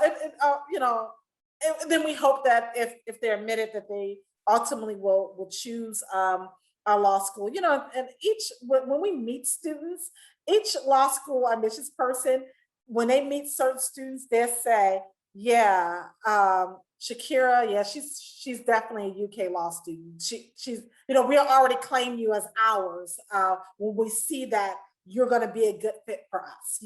then we hope that if they're admitted, that they ultimately will choose our law school. And when we meet students, each law school admissions person, when they meet certain students, they say, yeah, Shakira, yeah, she's definitely a UK law student. She's, we already claim you as ours when we see that you're going to be a good fit for us.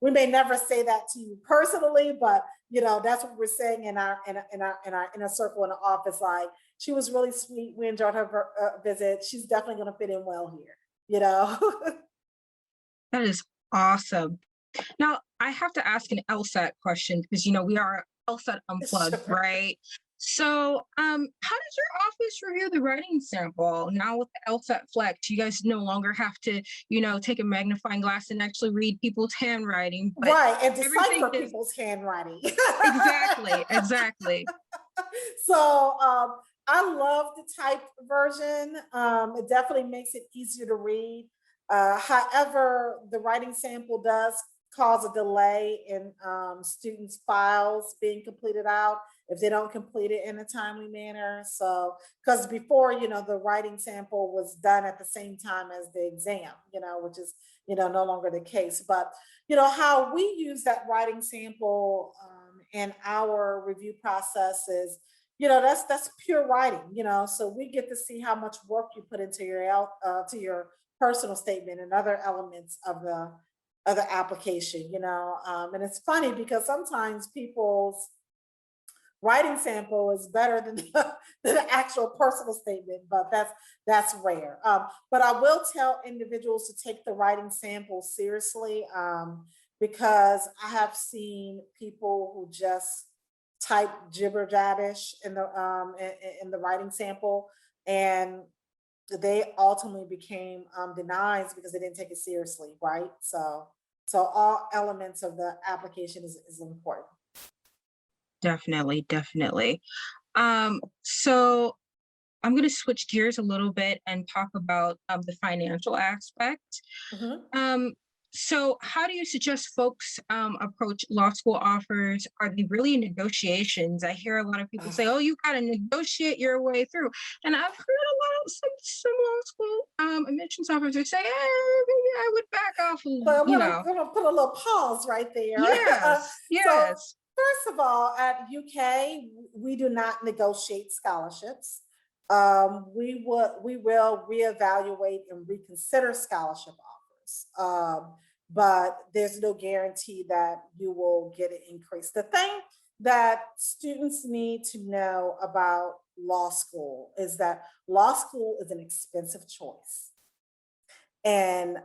We may never say that to you personally, but that's what we're saying in our inner circle in the office. Like, she was really sweet. We enjoyed her visit. She's definitely going to fit in well here. That is awesome. Now, I have to ask an LSAT question because, we are LSAT Unplugged, Sure. right? So how does your office review the writing sample? Now with the LSAT Flex, you guys no longer have to, take a magnifying glass and actually read people's handwriting. But Right, and everything decipher is people's handwriting. exactly. So I love the typed version. It definitely makes it easier to read. However, the writing sample does cause a delay in students' files being completed out if they don't complete it in a timely manner. So, because before, the writing sample was done at the same time as the exam, which is, no longer the case. But, how we use that writing sample in our review process is, that's pure writing, so we get to see how much work you put into your personal statement and other elements of the application, and it's funny because sometimes people's writing sample is better than the actual personal statement, but that's rare. But I will tell individuals to take the writing sample seriously, because I have seen people who just type jibber jabbish in the writing sample, and they ultimately became denied because they didn't take it seriously, right? So all elements of the application is important. Definitely. So I'm going to switch gears a little bit and talk about the financial aspect. Mhm. So how do you suggest folks approach law school offers? Are they really negotiations? I hear a lot of people say, "Oh, you got to negotiate your way through," and I've heard a lot of some law school admissions officers say, "Maybe I would back off." But I'm gonna put a little pause right there. So Yes. first of all, at UK, we do not negotiate scholarships. We will reevaluate and reconsider scholarship offers. But there's no guarantee that you will get an increase. The thing that students need to know about law school is that law school is an expensive choice. And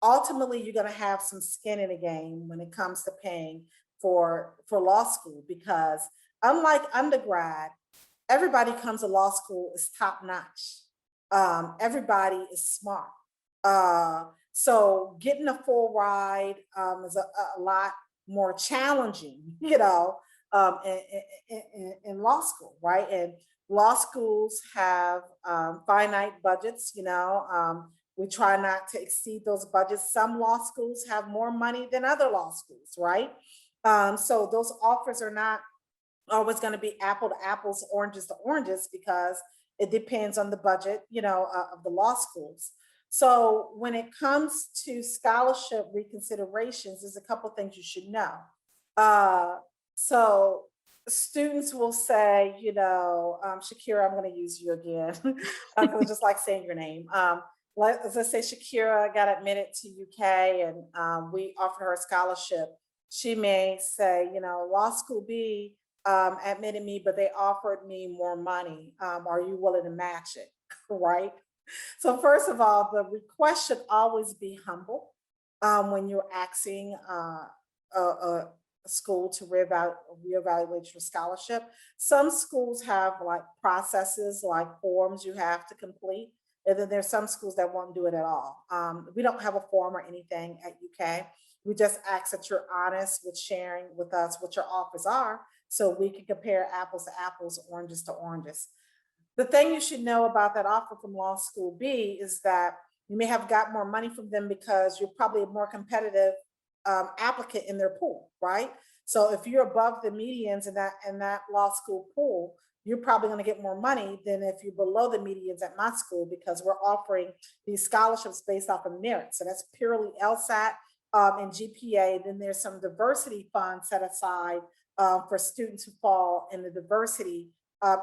ultimately, you're going to have some skin in the game when it comes to paying for law school, because unlike undergrad, everybody comes to law school is top notch. Everybody is smart. So getting a full ride is a lot more challenging, in law school, right? And law schools have finite budgets, we try not to exceed those budgets. Some law schools have more money than other law schools, right? So those offers are not always going to be apple to apples, oranges to oranges, because it depends on the budget, of the law schools. So when it comes to scholarship reconsiderations, there's a couple things you should know. So students will say, Shakira, I'm going to use you again, because I just like saying your name. Let's say Shakira got admitted to UK and we offered her a scholarship. She may say, law school B admitted me, but they offered me more money. Are you willing to match it? Right? So first of all, the request should always be humble when you're asking a school to reevaluate your scholarship. Some schools have like processes, like forms you have to complete. And then there's some schools that won't do it at all. We don't have a form or anything at UK. We just ask that you're honest with sharing with us what your offers are, so we can compare apples to apples, oranges to oranges. The thing you should know about that offer from Law School B is that you may have got more money from them because you're probably a more competitive applicant in their pool, right? So if you're above the medians in that law school pool, you're probably going to get more money than if you're below the medians at my school, because we're offering these scholarships based off of merit. So that's purely LSAT and GPA. Then there's some diversity funds set aside for students who fall in the diversity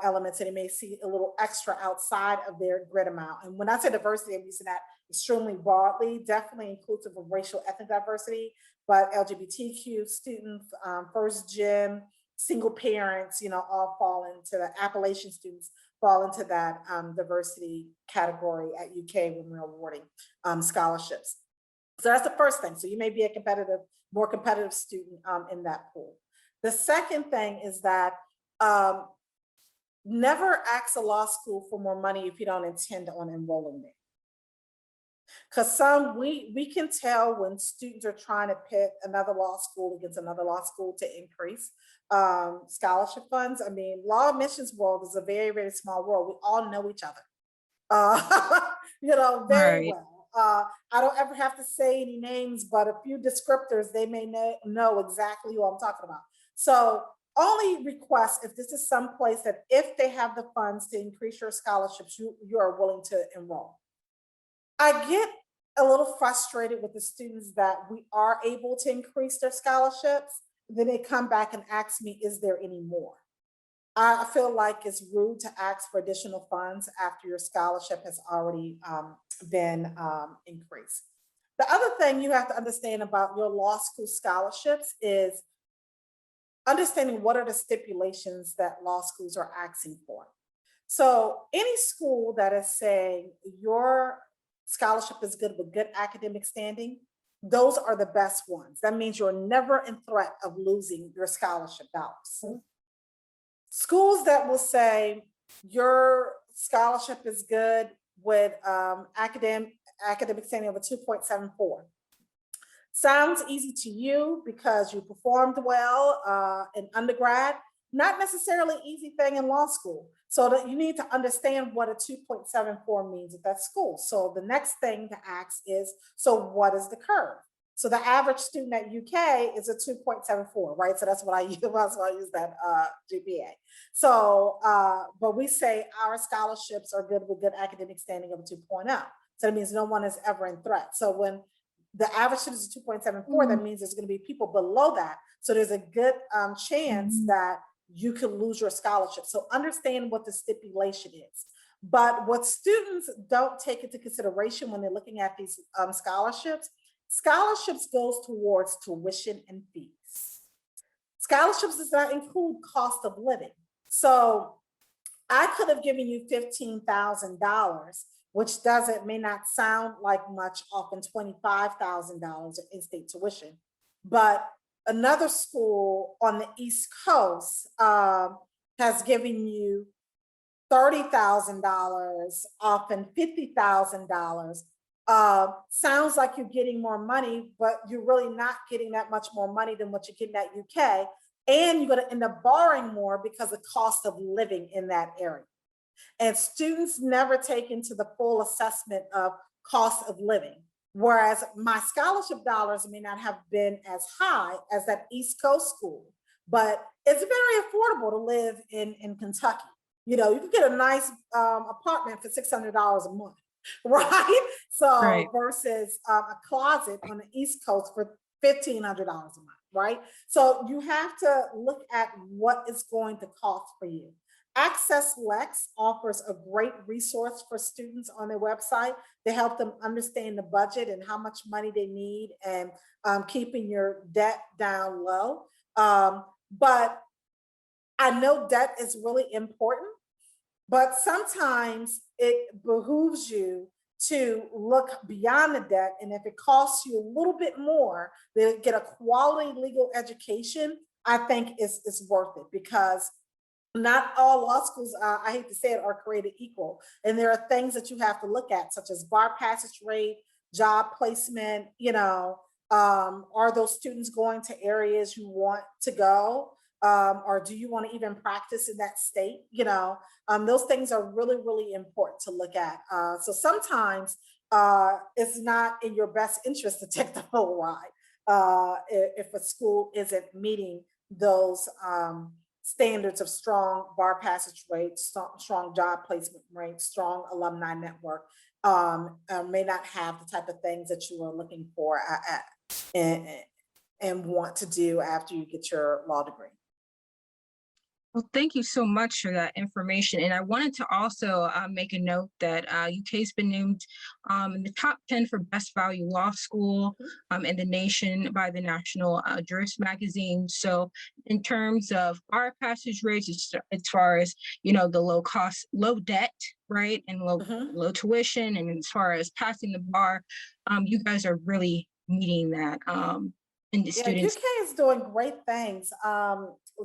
elements, and they may see a little extra outside of their grid amount. And when I say diversity, I'm using that extremely broadly, definitely inclusive of racial ethnic diversity, but LGBTQ students, first gen, single parents, all fall into the Appalachian students fall into that diversity category at UK when we're awarding scholarships. So that's the first thing. So you may be a more competitive student in that pool. The second thing is that never ask a law school for more money if you don't intend on enrolling there. Because we can tell when students are trying to pit another law school against another law school to increase scholarship funds. I mean, law admissions world is a very, very small world. We all know each other, very well. I don't ever have to say any names, but a few descriptors, they may know exactly who I'm talking about. So only request if this is some place that if they have the funds to increase your scholarships, you are willing to enroll. I get a little frustrated with the students that we are able to increase their scholarships. Then they come back and ask me, is there any more? I feel like it's rude to ask for additional funds after your scholarship has already been increased. The other thing you have to understand about your law school scholarships is understanding what are the stipulations that law schools are asking for. So any school that is saying your scholarship is good with good academic standing, those are the best ones. That means you're never in threat of losing your scholarship dollars. Schools that will say your scholarship is good with academic standing of a 2.74. Sounds easy to you because you performed well in undergrad, not necessarily easy thing in law school. So that you need to understand what a 2.74 means at that school. So the next thing to ask is, so what is the curve? So the average student at UK is a 2.74, right? So that's what I use. That's why I use that GPA. So, but we say our scholarships are good with good academic standing of a 2.0. So that means no one is ever in threat. So when the average student is 2.74, that means there's going to be people below that. So there's a good chance that you could lose your scholarship. So understand what the stipulation is. But what students don't take into consideration when they're looking at these scholarships goes towards tuition and fees. Scholarships does not include cost of living. So I could have given you $15,000, which may not sound like much off in $25,000 in in-state tuition. But another school on the East Coast has given you $30,000 off and $50,000. Sounds like you're getting more money, but you're really not getting that much more money than what you're getting at UK. And you're going to end up borrowing more because of the cost of living in that area. And students never take into the full assessment of cost of living. Whereas my scholarship dollars may not have been as high as that East Coast school, but it's very affordable to live in Kentucky. You know, you can get a nice apartment for $600 a month, right? So Right. versus a closet on the East Coast for $1,500 a month, right? So you have to look at what it's going to cost for you. Access Lex offers a great resource for students on their website to help them understand the budget and how much money they need and keeping your debt down low. But I know debt is really important, but sometimes it behooves you to look beyond the debt. And if it costs you a little bit more to get a quality legal education, I think is worth it, because not all law schools, I hate to say it, are created equal. And there are things that you have to look at, such as bar passage rate, job placement, are those students going to areas you want to go? Or do you want to even practice in that state? Those things are really, really important to look at. So sometimes it's not in your best interest to take the full ride if a school isn't meeting those standards of strong bar passage rates, strong job placement rates, strong alumni network, may not have the type of things that you are looking for and want to do after you get your law degree. Well, thank you so much for that information. And I wanted to also make a note that UK's been named in the top 10 for best value law school in the nation by the National Jurist magazine. So in terms of bar passage rates, as far as, the low cost, low debt, right, and low tuition, and as far as passing the bar, you guys are really meeting that. And the students. UK is doing great things.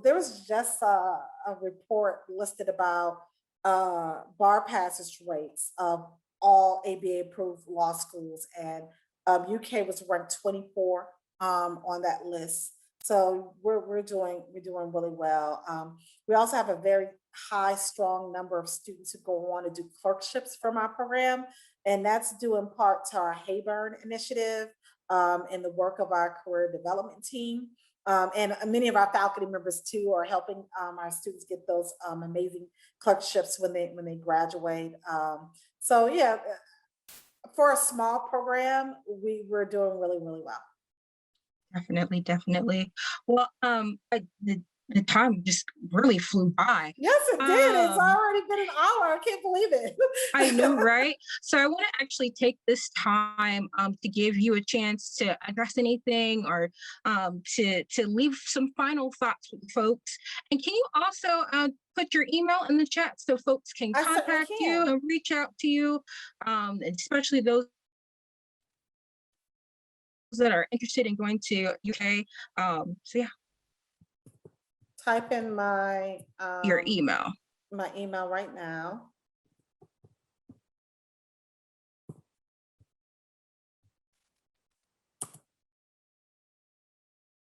There was just a report listed about bar passage rates of all ABA approved law schools, and UK was ranked 24 on that list. So we're doing really well. We also have a very high, strong number of students who go on to do clerkships from our program, and that's due in part to our Hayburn initiative and the work of our career development team. And many of our faculty members too are helping our students get those amazing clerkships when they graduate. So yeah, for a small program, we're doing really, really well. Definitely. Well, the time just really flew by. Yes, it did. It's already been an hour. I can't believe it. I know, right? So I want to actually take this time to give you a chance to address anything or to leave some final thoughts with folks. And can you also put your email in the chat so folks can contact you and reach out to you, especially those that are interested in going to UK. So yeah. Type in my your email. My email right now.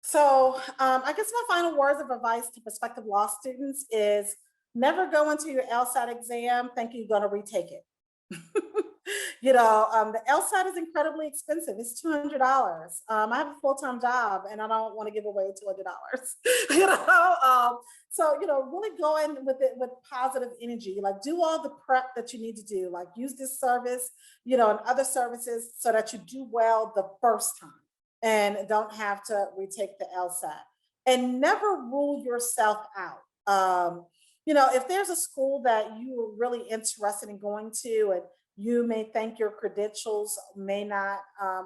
So I guess my final words of advice to prospective law students is never go into your LSAT exam thinking you're going to retake it. The LSAT is incredibly expensive. It's $200. I have a full-time job and I don't want to give away $200. So really go in with it with positive energy. Like, do all the prep that you need to do. Like, use this service, and other services so that you do well the first time and don't have to retake the LSAT. And never rule yourself out. If there's a school that you are really interested in going to and you may think your credentials may not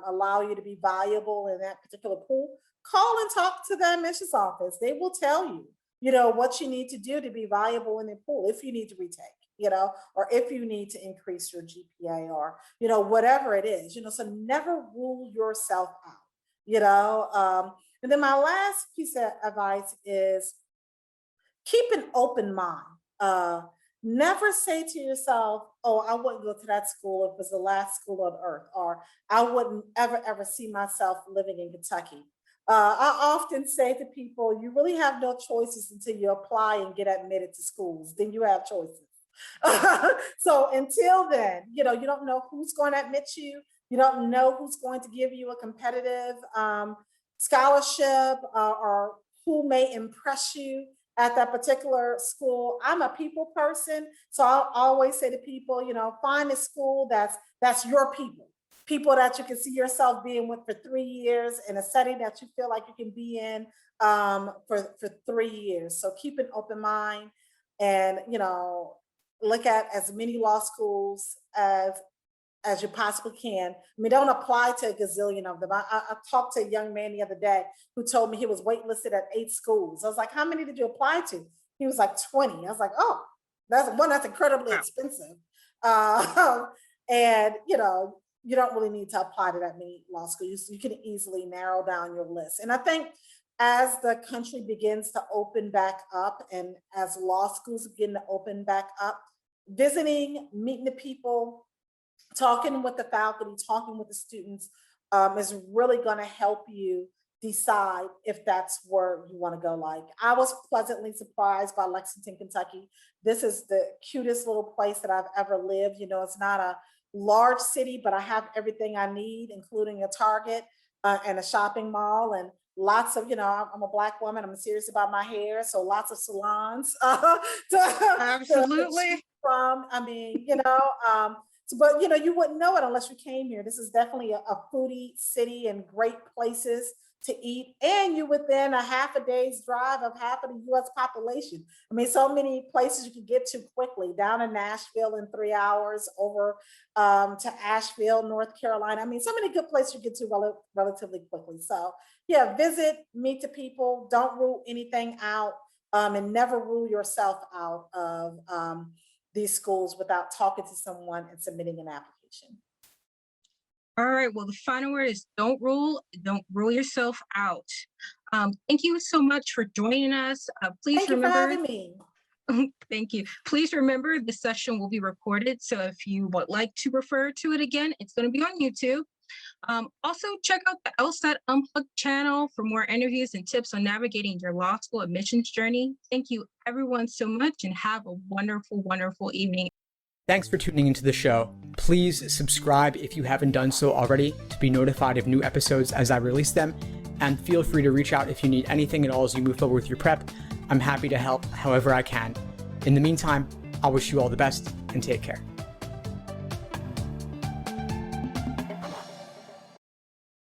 allow you to be valuable in that particular pool, call and talk to the admissions office. They will tell you. what you need to do to be viable in the pool, if you need to retake, or if you need to increase your GPA, or, whatever it is, so never rule yourself out, and then my last piece of advice is keep an open mind. Never say to yourself, oh, I wouldn't go to that school if it was the last school on earth, or I wouldn't ever see myself living in Kentucky. I often say to people, you really have no choices until you apply and get admitted to schools. Then you have choices. So until then, you don't know who's going to admit you. You don't know who's going to give you a competitive scholarship, or who may impress you at that particular school. I'm a people person, so I'll always say to people, find a school that's your people that you can see yourself being with for 3 years, in a setting that you feel like you can be in for 3 years. So keep an open mind, and look at as many law schools as you possibly can. I mean, don't apply to a gazillion of them. I talked to a young man the other day who told me he was waitlisted at 8 schools. I was like, how many did you apply to? He was like 20. I was like, oh, that's incredibly expensive. And you don't really need to apply to that many law schools. You can easily narrow down your list. And I think as the country begins to open back up, and as law schools begin to open back up, visiting, meeting the people, talking with the faculty, talking with the students is really going to help you decide if that's where you want to go. Like, I was pleasantly surprised by Lexington, Kentucky. This is the cutest little place that I've ever lived. It's not a large city, but I have everything I need, including a Target and a shopping mall, and lots of, I'm a Black woman, I'm serious about my hair, so lots of salons. Absolutely. From, but you wouldn't know it unless you came here. This is definitely a foodie city, and great places to eat, and you within a half a day's drive of half of the U.S. population. I mean, so many places you can get to quickly, down in Nashville in 3 hours, over to Asheville, North Carolina. I mean, so many good places you get to relatively quickly. So yeah, visit, meet the people, don't rule anything out, and never rule yourself out of these schools without talking to someone and submitting an application. All right. Well, the final word is don't rule yourself out. Thank you so much for joining us. Please remember. Thank you for having me. Thank you. Please remember, the session will be recorded. So if you would like to refer to it again, it's going to be on YouTube. Also, check out the Lsat Unplugged channel for more interviews and tips on navigating your law school admissions journey. Thank you, everyone, so much, and have a wonderful, wonderful evening. Thanks for tuning into the show. Please subscribe if you haven't done so already to be notified of new episodes as I release them. And feel free to reach out if you need anything at all as you move forward with your prep. I'm happy to help however I can. In the meantime, I wish you all the best and take care.